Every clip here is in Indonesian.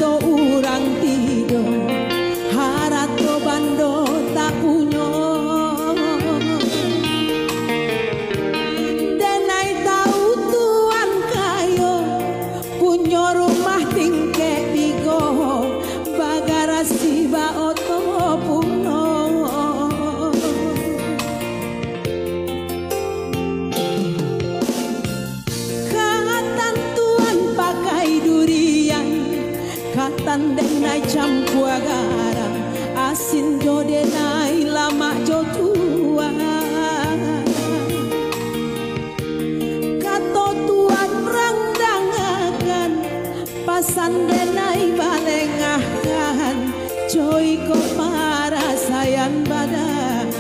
to urang tidur harato bando tak punyo denai tahu tuan kayo punyo rumah tingke tigo bagara siba oto puno katan tuan pakai durian katan denai campur garam asin jo denai lama jo tua kato tuan rangdangakan pasan denai balengahkan joy ko para sayan badan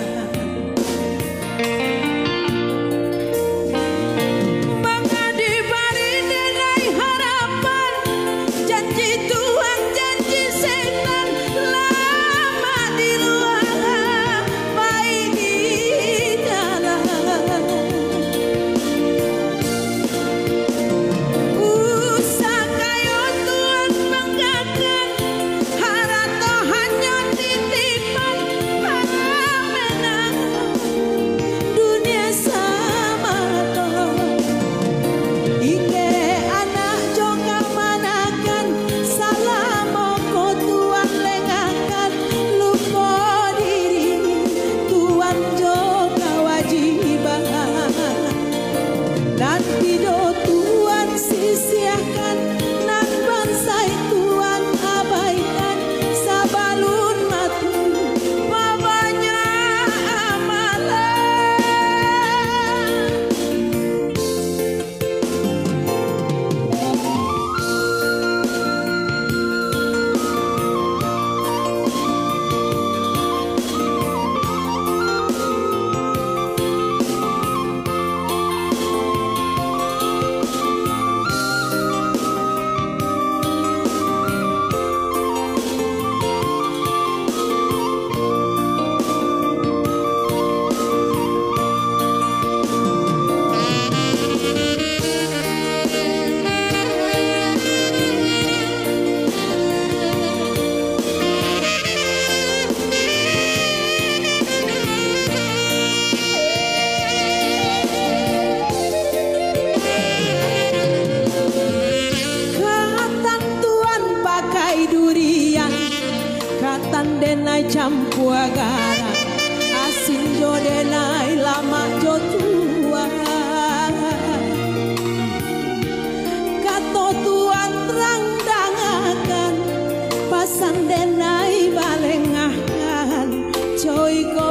denai campur garam asin jo denai lama jo tua kato tuan terang dangakan pasan denai balengahkan coy ko